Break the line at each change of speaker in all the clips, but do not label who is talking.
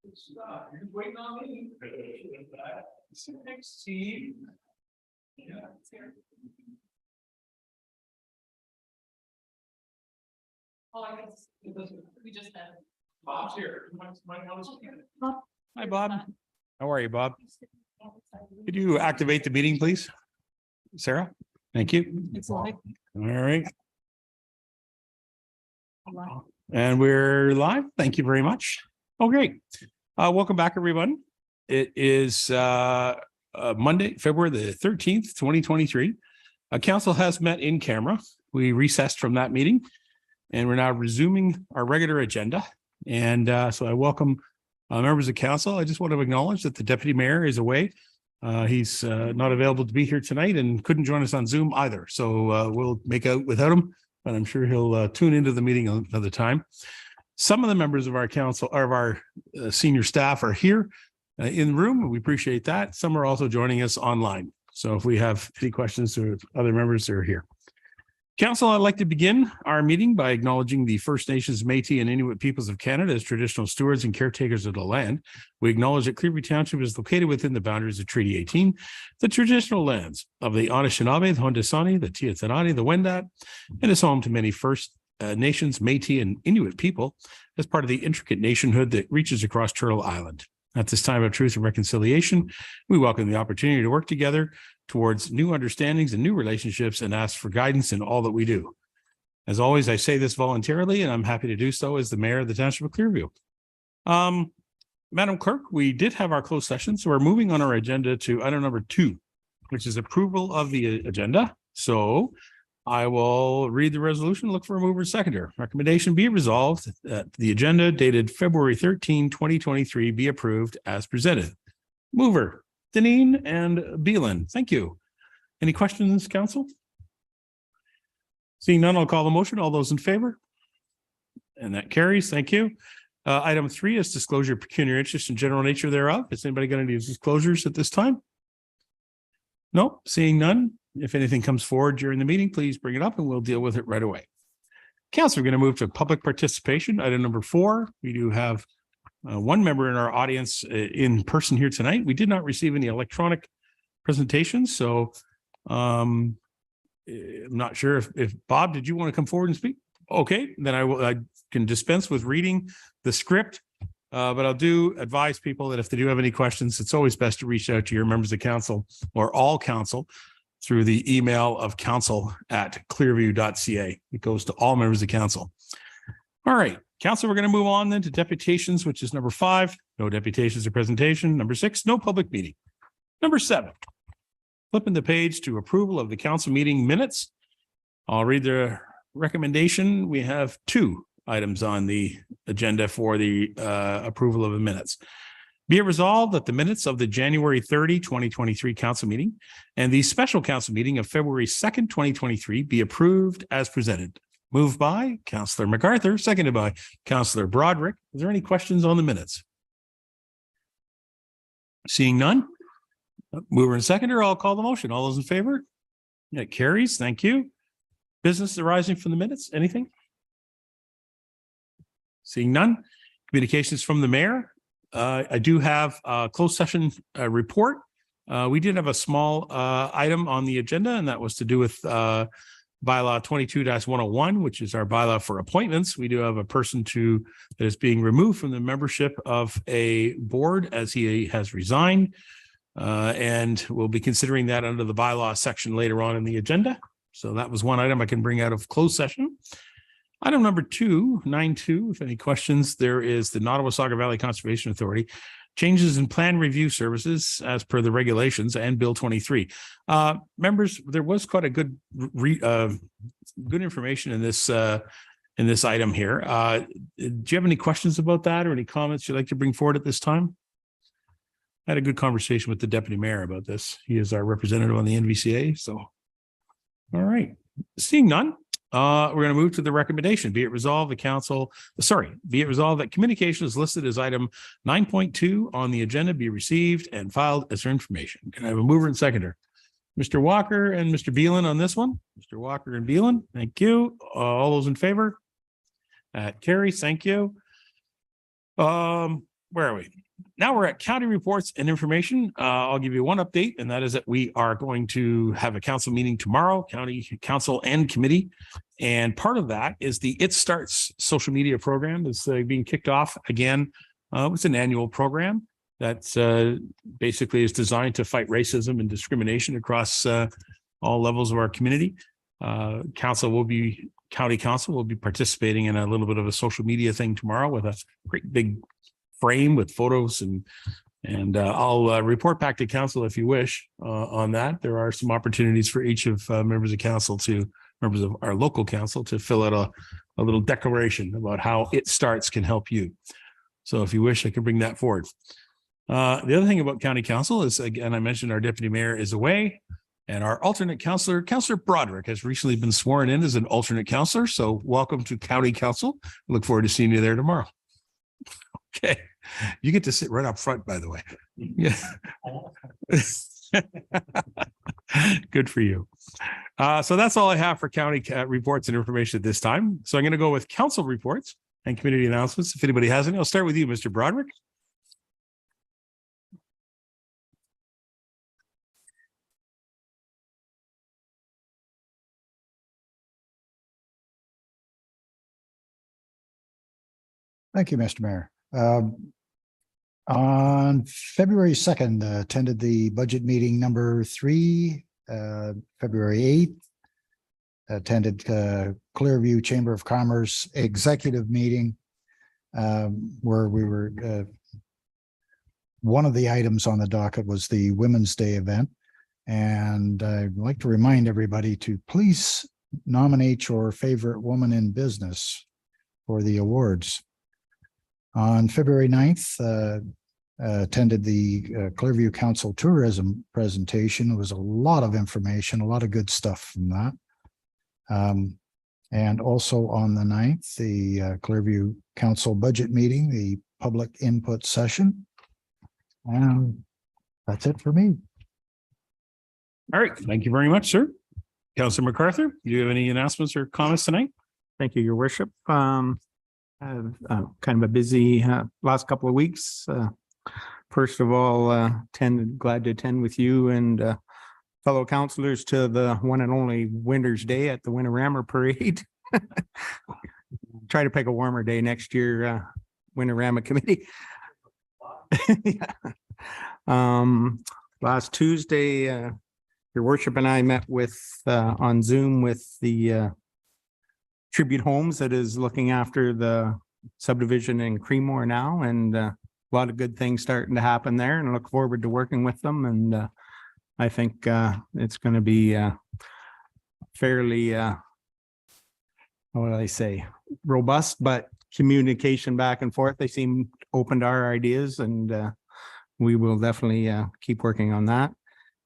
You're just waiting on me. Sit next team. Yeah, it's here. Oh, I guess we just had Bob's here. Hi, Bob. How are you, Bob? Could you activate the meeting, please? Sarah? Thank you.
It's live.
All right. And we're live. Thank you very much. Oh, great. Welcome back, everyone. It is Monday, February the 13th, 2023. Council has met in camera. We recessed from that meeting and we're now resuming our regular agenda. And so I welcome members of council. I just want to acknowledge that the deputy mayor is away. He's not available to be here tonight and couldn't join us on Zoom either. So we'll make out without him, but I'm sure he'll tune into the meeting another time. Some of the members of our council or of our senior staff are here in the room. We appreciate that. Some are also joining us online. So if we have any questions or other members that are here. Council, I'd like to begin our meeting by acknowledging the First Nations, Métis, and Inuit peoples of Canada as traditional stewards and caretakers of the land. We acknowledge that Clearview Township is located within the boundaries of Treaty 18, the traditional lands of the Anishinaabe, the Haudenosaunee, the Tiahuanacocha, the Wendat, and is home to many First Nations, Métis, and Inuit people as part of the intricate nationhood that reaches across Turtle Island. At this time of truth and reconciliation, we welcome the opportunity to work together towards new understandings and new relationships and ask for guidance in all that we do. As always, I say this voluntarily, and I'm happy to do so as the mayor of the Township of Clearview. Madam Clerk, we did have our closed session, so we're moving on our agenda to item number 2, which is approval of the agenda. So I will read the resolution, look for a mover and seconder. Recommendation be resolved that the agenda dated February 13, 2023 be approved as presented. Mover, Deneen and Beelan. Thank you. Any questions, council? Seeing none, I'll call the motion. All those in favor? And that carries. Thank you. Item 3 is disclosure of pecuniary interest and general nature thereof. Is anybody going to do disclosures at this time? No, seeing none. If anything comes forward during the meeting, please bring it up and we'll deal with it right away. Council, we're going to move to public participation. Item number 4. We do have one member in our audience in person here tonight. We did not receive any electronic presentations, so I'm not sure if Bob, did you want to come forward and speak? Okay, then I can dispense with reading the script, but I'll do advise people that if they do have any questions, it's always best to reach out to your members of council or all council through the email of council@clearview.ca. It goes to all members of council. All right, council, we're going to move on then to deputations, which is number 5. No deputations or presentation. Number 6, no public meeting. Number 7, flipping the page to approval of the council meeting minutes. I'll read the recommendation. We have 2 items on the agenda for the approval of the minutes. Be it resolved that the minutes of the January 30, 2023 council meeting and the special council meeting of February 2nd, 2023 be approved as presented. Moved by Councillor MacArthur, seconded by Councillor Broderick. Is there any questions on the minutes? Seeing none. Mover and seconder, I'll call the motion. All those in favor? It carries. Thank you. Business arising from the minutes? Anything? Seeing none. Communications from the mayor. I do have a closed session report. We did have a small item on the agenda, and that was to do with bylaw 22-101, which is our bylaw for appointments. We do have a person that is being removed from the membership of a board as he has resigned. And we'll be considering that under the bylaw section later on in the agenda. So that was one item I can bring out of closed session. Item number 2, 9.2, if any questions, there is the Nottawasaga Valley Conservation Authority changes in plan review services as per the regulations and Bill 23. Members, there was quite a good information in this item here. Do you have any questions about that or any comments you'd like to bring forward at this time? I had a good conversation with the deputy mayor about this. He is our representative on the NVCA. So, all right, seeing none. We're going to move to the recommendation. Be it resolved that communication is listed as item 9.2 on the agenda be received and filed as information. Can I have a mover and seconder? Mr. Walker and Mr. Beelan on this one. Mr. Walker and Beelan, thank you. All those in favor? Carries, thank you. where are we? Now we're at county reports and information. I'll give you one update, and that is that we are going to have a council meeting tomorrow, county council and committee. And part of that is the It Starts social media program is being kicked off again. It's an annual program that's basically is designed to fight racism and discrimination across all levels of our community. County council will be participating in a little bit of a social media thing tomorrow with a great big frame with photos, and I'll report back to council if you wish on that. There are some opportunities for each of members of our local council to fill out a little declaration about how It Starts can help you. So if you wish, I can bring that forward. The other thing about county council is, again, I mentioned our deputy mayor is away, and our alternate councillor, Councillor Broderick, has recently been sworn in as an alternate councillor. So welcome to county council. Look forward to seeing you there tomorrow. Okay. You get to sit right up front, by the way. Yeah. Good for you. So that's all I have for county reports and information at this time. So I'm going to go with council reports and community announcements. If anybody has any, I'll start with you, Mr. Broderick.
Thank you, Mr. Mayor. On February 2nd, attended the budget meeting number 3, February 8th, attended Clearview Chamber of Commerce executive meeting, where we were, one of the items on the docket was the Women's Day event. And I'd like to remind everybody to please nominate your favorite woman in business for the awards. On February 9th, attended the Clearview Council Tourism presentation. It was a lot of information, a lot of good stuff from that. And also on the 9th, the Clearview Council budget meeting, the public input session. And that's it for me.
All right. Thank you very much, sir. Councillor MacArthur, do you have any announcements or comments tonight?
Thank you, Your Worship. Kind of a busy last couple of weeks. First of all, glad to attend with you and fellow councillors to the one and only Winter's Day at the Winterama Parade. Try to pick a warmer day next year, Winterama Committee. Last Tuesday, Your Worship and I met with on Zoom with the Tribute Homes that is looking after the subdivision in Creemore now, and a lot of good things starting to happen there, and I look forward to working with them. And I think it's going to be fairly, what do I say, robust, but communication back and forth. They seem open to our ideas, and we will definitely keep working on that.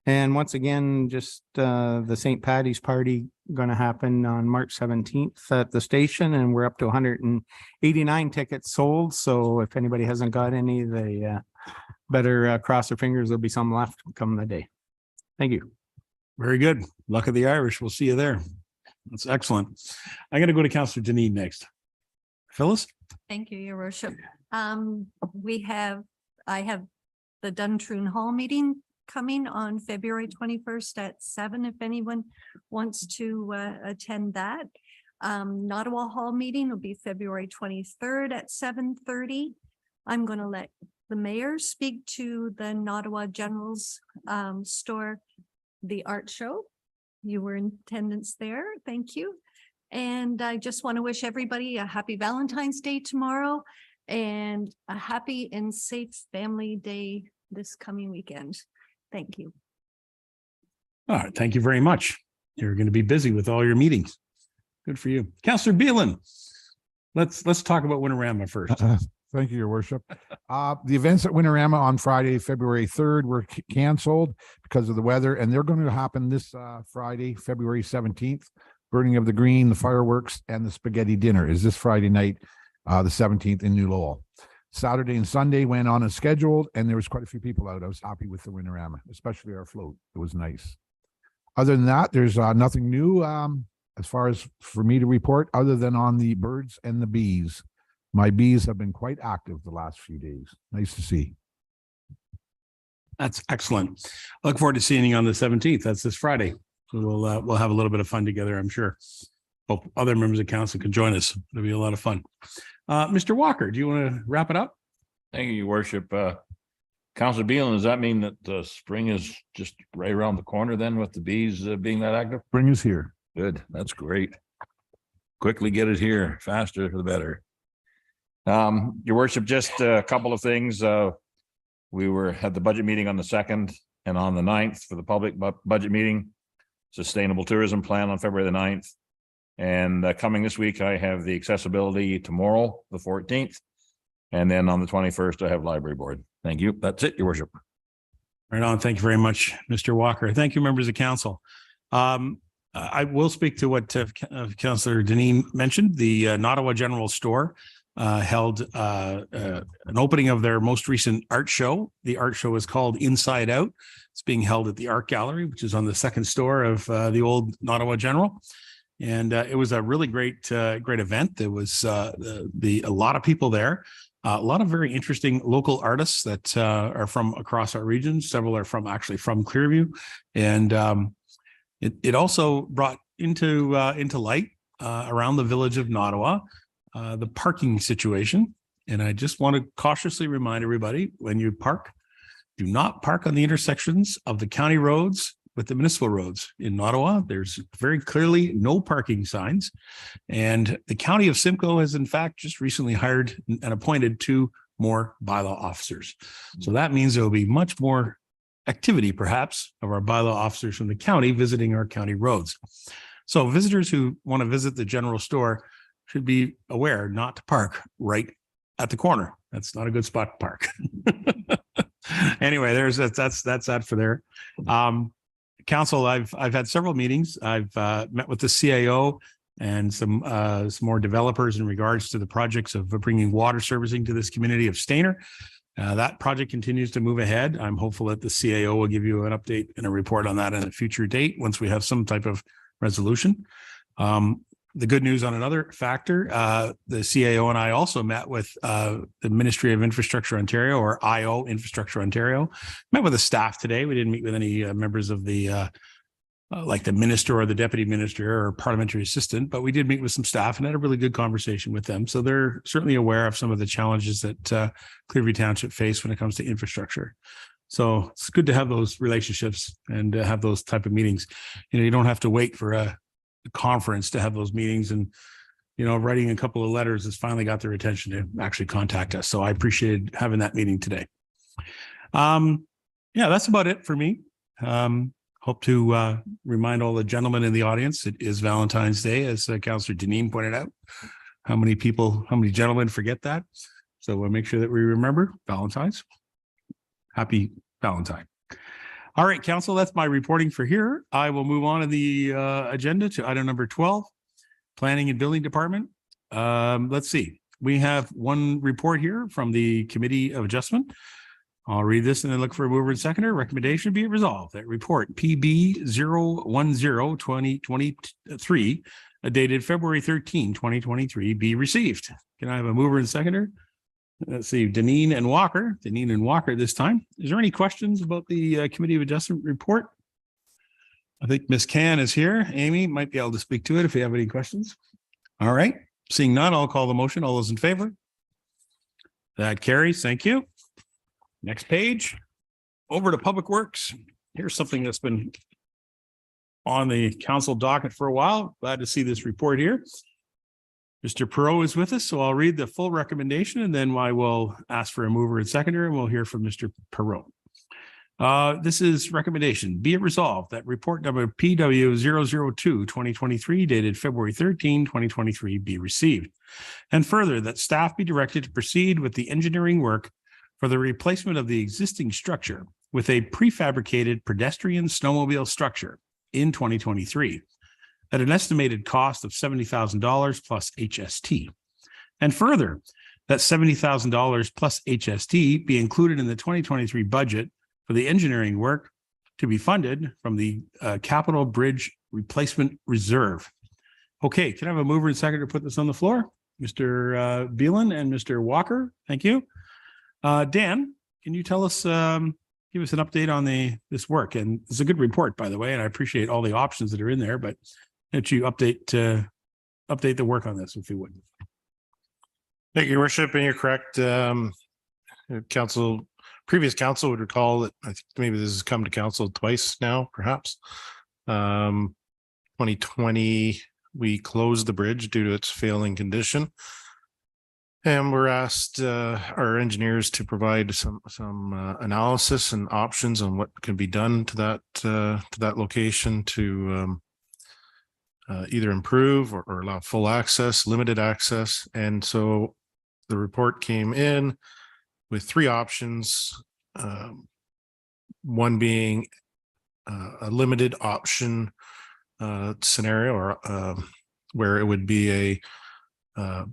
And once again, just the St. Paddy's party going to happen on March 17th at the station, and we're up to 189 tickets sold. So if anybody hasn't got any, they better cross their fingers. There'll be some left come the day. Thank you.
Very good. Luck of the Irish. We'll see you there. That's excellent. I'm going to go to Councillor Deneen next. Phyllis?
Thank you, Your Worship. I have the Duntroon Hall meeting coming on February 21st at 7, if anyone wants to attend that. Nottawa Hall meeting will be February 23rd at 7:30. I'm going to let the mayor speak to the Nottawa General's store, the art show. You were in attendance there. Thank you. And I just want to wish everybody a happy Valentine's Day tomorrow and a happy and safe family day this coming weekend. Thank you.
All right. Thank you very much. You're going to be busy with all your meetings. Good for you. Councillor Beelan, let's talk about Winterama first.
Thank you, Your Worship. The events at Winterama on Friday, February 3rd were canceled because of the weather, and they're going to happen this Friday, February 17th. Burning of the Green, the fireworks, and the spaghetti dinner is this Friday night, the 17th in New Lowell. Saturday and Sunday went on as scheduled, and there was quite a few people out. I was happy with the Winterama, especially our float. It was nice. Other than that, there's nothing new as far as for me to report, other than on the birds and the bees. My bees have been quite active the last few days. Nice to see.
That's excellent. I look forward to seeing you on the 17th. That's this Friday. So we'll have a little bit of fun together, I'm sure. Hope other members of council can join us. It'll be a lot of fun. Mr. Walker, do you want to wrap it up?
Thank you, your worship. Councilor Beal, does that mean that spring is just right around the corner then with the bees being that active?
Spring is here.
Good, that's great. Quickly get it here, faster the better. Your worship, just a couple of things. We had the budget meeting on the 2nd and on the 9th for the public budget meeting. Sustainable tourism plan on February the 9th. And coming this week, I have the accessibility tomorrow, the 14th. And then on the 21st, I have library board. Thank you. That's it, your worship.
Right on. Thank you very much, Mr. Walker. Thank you, members of council. I will speak to what Councillor Deneen mentioned. The Ottawa General Store held an opening of their most recent art show. The art show is called Inside Out. It's being held at the Art Gallery, which is on the 2nd store of the old Ottawa General. And it was a really great event. There was a lot of people there. A lot of very interesting local artists that are from across our region. Several are actually from Clearview, and it also brought into light around the village of Ottawa the parking situation. And I just want to cautiously remind everybody: when you park, do not park on the intersections of the county roads with the municipal roads. In Ottawa, there's very clearly no parking signs. And the county of Simcoe has in fact just recently hired and appointed 2 more bylaw officers. So that means there will be much more activity perhaps of our bylaw officers from the county visiting our county roads. So visitors who want to visit the general store should be aware not to park right at the corner. That's not a good spot to park. Anyway, that's that for there. Council, I've had several meetings. I've met with the CAO and some more developers in regards to the projects of bringing water servicing to this community of Stayner. That project continues to move ahead. I'm hopeful that the CAO will give you an update and a report on that at a future date once we have some type of resolution. The good news on another factor, the CAO and I also met with the Ministry of Infrastructure Ontario, or IO Infrastructure Ontario. Met with the staff today. We didn't meet with any members of the like the minister or the deputy minister or parliamentary assistant, but we did meet with some staff and had a really good conversation with them. So they're certainly aware of some of the challenges that Clearview Township face when it comes to infrastructure. So it's good to have those relationships and have those type of meetings. You know, you don't have to wait for a conference to have those meetings, and writing a couple of letters has finally got their attention to actually contact us. So I appreciated having that meeting today. Yeah, that's about it for me. Hope to remind all the gentlemen in the audience, it is Valentine's Day, as Councillor Deneen pointed out. How many gentlemen forget that? So we'll make sure that we remember Valentine's. Happy Valentine. All right, council, that's my reporting for here. I will move on to the agenda to item number 12, Planning and Building Department. Let's see. We have one report here from the Committee of Adjustment. I'll read this and then look for a mover and seconder. Recommendation be it resolved that report PB 010-2023, dated February 13, 2023, be received. Can I have a mover and seconder? Let's see, Deneen and Walker this time. Is there any questions about the Committee of Adjustment report? I think Ms. Can is here. Amy might be able to speak to it if you have any questions. All right, seeing none, I'll call the motion. All those in favor? That carries. Thank you. Next page, over to Public Works. Here's something that's been on the council docket for a while. Glad to see this report here. Mr. Perot is with us, so I'll read the full recommendation and then I will ask for a mover and seconder and we'll hear from Mr. Perot. This is recommendation. Be it resolved that report number PW 002-2023 dated February 13, 2023 be received. And further, that staff be directed to proceed with the engineering work for the replacement of the existing structure with a prefabricated pedestrian snowmobile structure in 2023 at an estimated cost of $70,000 plus HST. And further, that $70,000 plus HST be included in the 2023 budget for the engineering work to be funded from the Capital Bridge Replacement Reserve. Okay, can I have a mover and seconder to put this on the floor? Mr. Beelan and Mr. Walker. Thank you. Dan, can you tell us, give us an update on this work? And it's a good report, by the way, and I appreciate all the options that are in there, but that you update the work on this, if you would.
Thank you, Your Worship, and you're correct. Previous council would recall that I think maybe this has come to council twice now, perhaps. 2020, we closed the bridge due to its failing condition. And we're asked our engineers to provide some analysis and options on what can be done to that location to either improve or allow full access, limited access. And so the report came in with three options. One being a limited option scenario, or where it would be a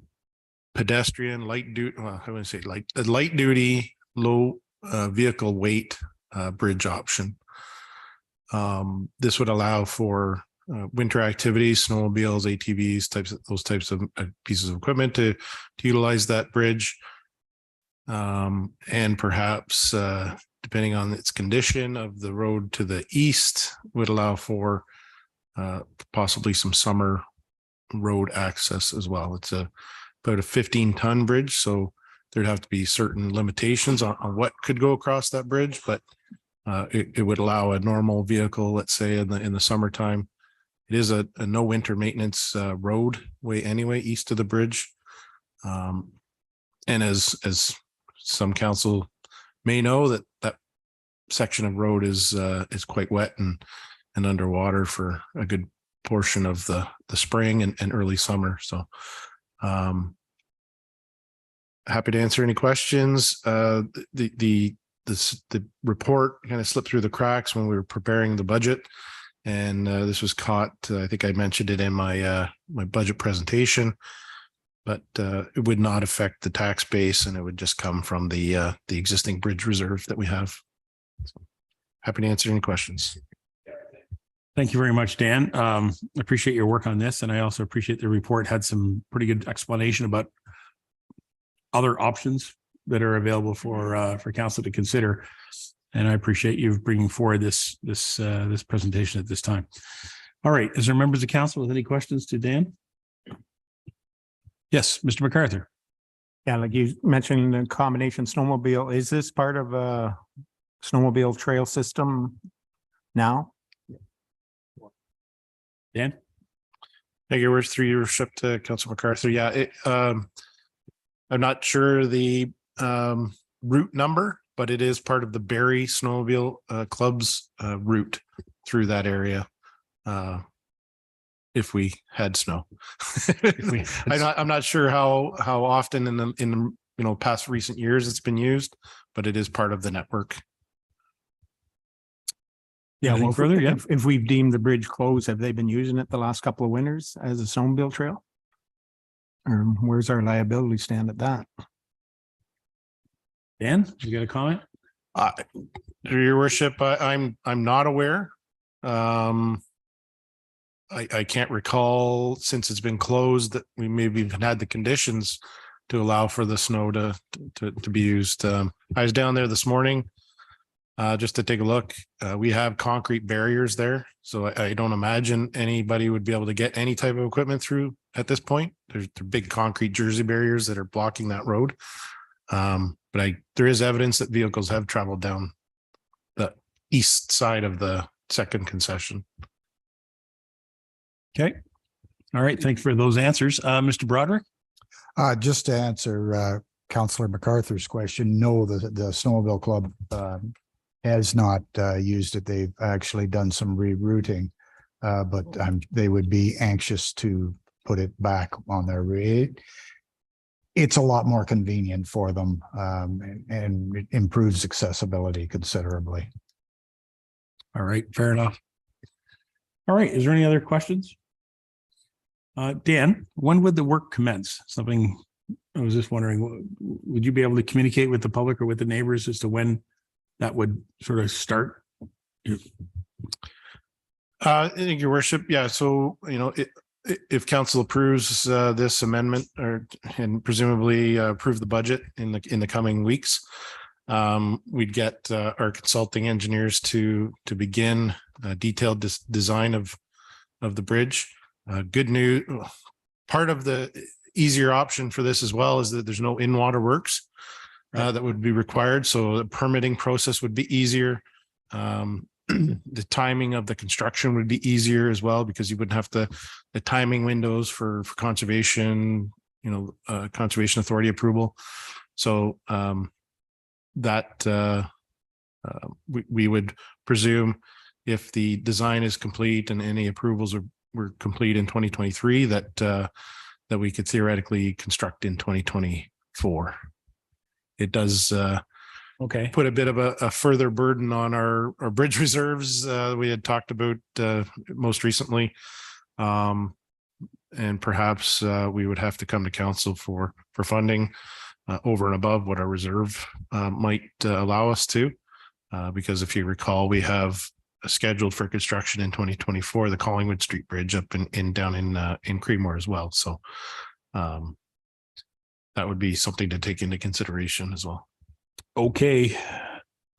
pedestrian light duty, well, I wouldn't say light, a light duty, low vehicle weight bridge option. This would allow for winter activities, snowmobiles, ATVs, those types of pieces of equipment to utilize that bridge. And perhaps depending on its condition of the road to the east, would allow for possibly some summer road access as well. It's about a 15-ton bridge, so there'd have to be certain limitations on what could go across that bridge, but it would allow a normal vehicle, let's say in the summertime. It is a no winter maintenance roadway anyway, east of the bridge. And as some council may know, that section of road is quite wet and underwater for a good portion of the spring and early summer. So happy to answer any questions. The report kind of slipped through the cracks when we were preparing the budget, and this was caught. I think I mentioned it in my my budget presentation, but it would not affect the tax base, and it would just come from the existing bridge reserve that we have. So, happy to answer any questions.
Thank you very much, Dan. Appreciate your work on this. And I also appreciate the report had some pretty good explanation about other options that are available for council to consider. And I appreciate you bringing forward this presentation at this time. All right. Is there members of council with any questions to Dan? Yes, Mr. MacArthur.
Yeah, like you mentioned, the combination snowmobile, is this part of a snowmobile trail system now?
Dan?
Thank you. Through your worship to Council MacArthur. Yeah, I'm not sure the route number, but it is part of the Barrie Snowmobile Club's route through that area. If we had snow, I'm not sure how often in the past recent years it's been used, but it is part of the network.
Yeah,
Anything
well,
further? Yeah.
if we've deemed the bridge closed, have they been using it the last couple of winters as a snowmobile trail? Or where's our liability stand at that?
Dan, you got a comment?
Your worship, I'm not aware. I can't recall since it's been closed that we maybe even had the conditions to allow for the snow to be used. I was down there this morning just to take a look. We have concrete barriers there, so I don't imagine anybody would be able to get any type of equipment through at this point. They're big concrete Jersey barriers that are blocking that road. But there is evidence that vehicles have traveled down the east side of the second concession.
Okay. All right. Thanks for those answers. Mr. Broderick?
Just to answer Councillor MacArthur's question, no, the Snowmobile Club has not used it. They've actually done some rerouting, but they would be anxious to put it back on their route. It's a lot more convenient for them and it improves accessibility considerably.
All right. Fair enough. All right. Is there any other questions? Dan, when would the work commence? Something I was just wondering, would you be able to communicate with the public or with the neighbors as to when that would sort of start?
Your worship. Yeah. So, if council approves this amendment or and presumably approve the budget in the coming weeks, we'd get our consulting engineers to begin a detailed design of the bridge. Good news. Part of the easier option for this as well is that there's no in-water works that would be required. So the permitting process would be easier. The timing of the construction would be easier as well, because you wouldn't have the timing windows for conservation, conservation authority approval. So that we would presume, if the design is complete and any approvals were complete in 2023, that we could theoretically construct in 2024. It does
Okay.
put a bit of a further burden on our bridge reserves we had talked about most recently. And perhaps we would have to come to council for funding over and above what our reserve might allow us to. Because if you recall, we have scheduled for construction in 2024, the Collingwood Street Bridge up down in Creemore as well. So that would be something to take into consideration as well.
Okay.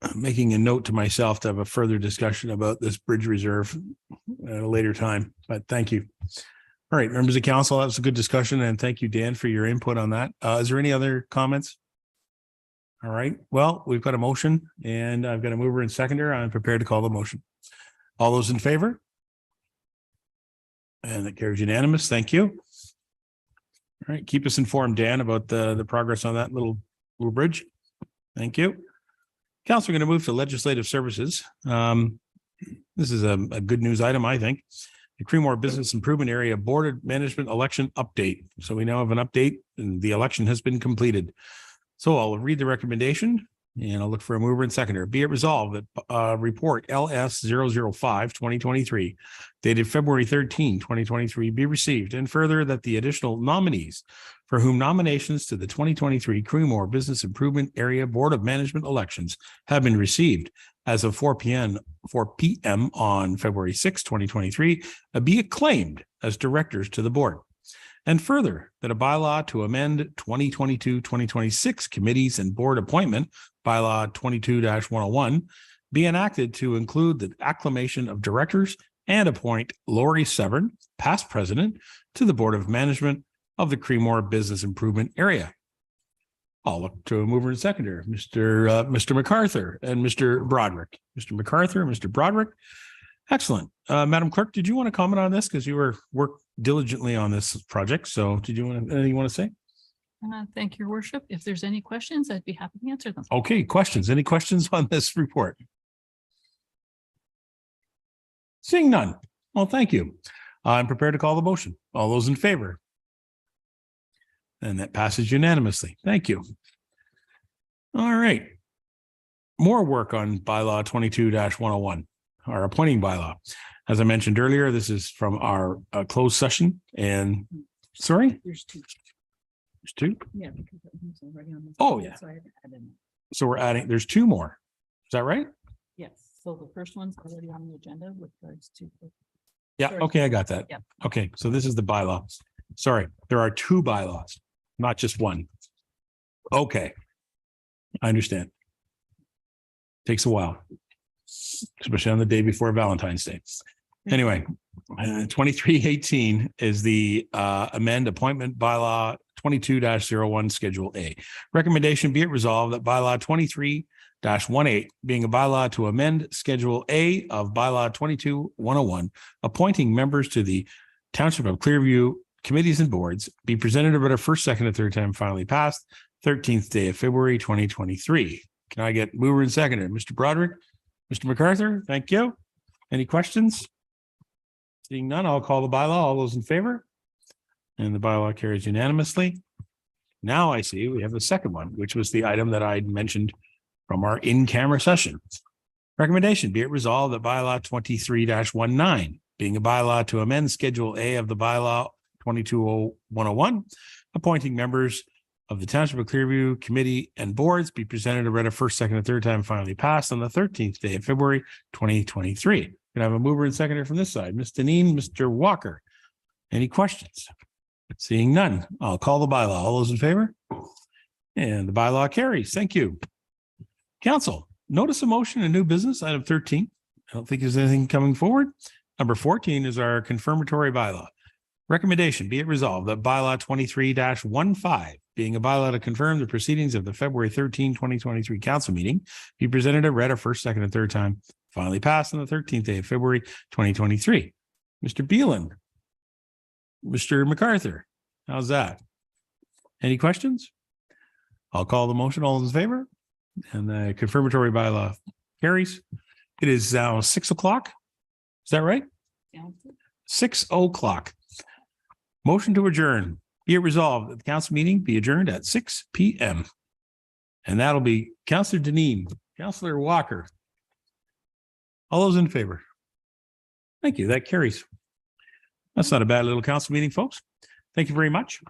I'm making a note to myself to have a further discussion about this bridge reserve at a later time, but thank you. All right, members of council, that was a good discussion, and thank you, Dan, for your input on that. Is there any other comments? All right, well, we've got a motion and I've got a mover and seconder. I'm prepared to call the motion. All those in favor? And that carries unanimous. Thank you. All right, keep us informed, Dan, about the progress on that little bridge. Thank you. Council, we're going to move to legislative services. This is a good news item, I think. The Creemore Business Improvement Area Board of Management election update. So we now have an update and the election has been completed. So I'll read the recommendation and I'll look for a mover and seconder. Be it resolved that report LS 005 2023 dated February 13, 2023 be received, and further that the additional nominees for whom nominations to the 2023 Creemore Business Improvement Area Board of Management elections have been received as of 4 p.m. on February 6, 2023, be acclaimed as directors to the board. And further, that a bylaw to amend 2022-2026 committees and board appointment, bylaw 22-101, be enacted to include the acclamation of directors and appoint Lori Severn, past president, to the Board of Management of the Creemore Business Improvement Area. I'll look to a mover and seconder, Mr. MacArthur and Mr. Broderick. Mr. MacArthur, Mr. Broderick. Excellent. Madam Clerk, did you want to comment on this? Because you worked diligently on this project. So did you want to say?
Thank you, Your Worship. If there's any questions, I'd be happy to answer them.
Okay, questions. Any questions on this report? Seeing none. Well, thank you. I'm prepared to call the motion. All those in favor? And that passes unanimously. Thank you. All right. More work on bylaw 22-101, our appointing bylaw. As I mentioned earlier, this is from our closed session. And sorry?
There's two.
There's two?
Yeah, because it was already on this.
Oh, yeah.
So I had to add in.
So we're adding, there's two more. Is that right?
Yes, so the first one's already on the agenda with regards to.
Yeah.
Sorry.
Okay. I got that.
Yep.
Okay. So this is the bylaw. Sorry. There are two bylaws, not just one. Okay. I understand. Takes a while, especially on the day before Valentine's Day. Anyway, 2318 is the amend appointment bylaw 22-01 Schedule A. Recommendation be it resolved that bylaw 23-18 being a bylaw to amend Schedule A of bylaw 22-101, appointing members to the Township of Clearview committees and boards, be presented about a first, second, and third time finally passed 13th day of February 2023. Can I get mover and seconder? Mr. Broderick, Mr. MacArthur, thank you. Any questions? Seeing none, I'll call the bylaw. All those in favor? And the bylaw carries unanimously. Now I see we have the second one, which was the item that I mentioned from our in-camera session. Recommendation, be it resolved that bylaw 23-19, being a bylaw to amend Schedule A of the bylaw 22-101, appointing members of the Township of Clearview committee and boards, be presented and read a first, second, and third time finally passed on the 13th day of February 2023. Can I have a mover and seconder from this side? Ms. Deneen, Mr. Walker. Any questions? Seeing none, I'll call the bylaw. All those in favor? And the bylaw carries. Thank you. Council, notice of motion and new business, item 13. I don't think there's anything coming forward. Number 14 is our confirmatory bylaw. Recommendation, be it resolved that bylaw 23-15, being a bylaw to confirm the proceedings of the February 13, 2023 council meeting, be presented and read a first, second, and third time, finally passed on the 13th day of February 2023. Mr. Beelan. Mr. MacArthur, how's that? Any questions? I'll call the motion. All those in favor? And the confirmatory bylaw carries. It is now 6 o'clock. Is that right? 6 o'clock. Motion to adjourn. Be it resolved that the council meeting be adjourned at 6 p.m. And that'll be Councillor Deneen, Councillor Walker. All those in favor? Thank you. That carries. That's not a bad little council meeting, folks. Thank you very much.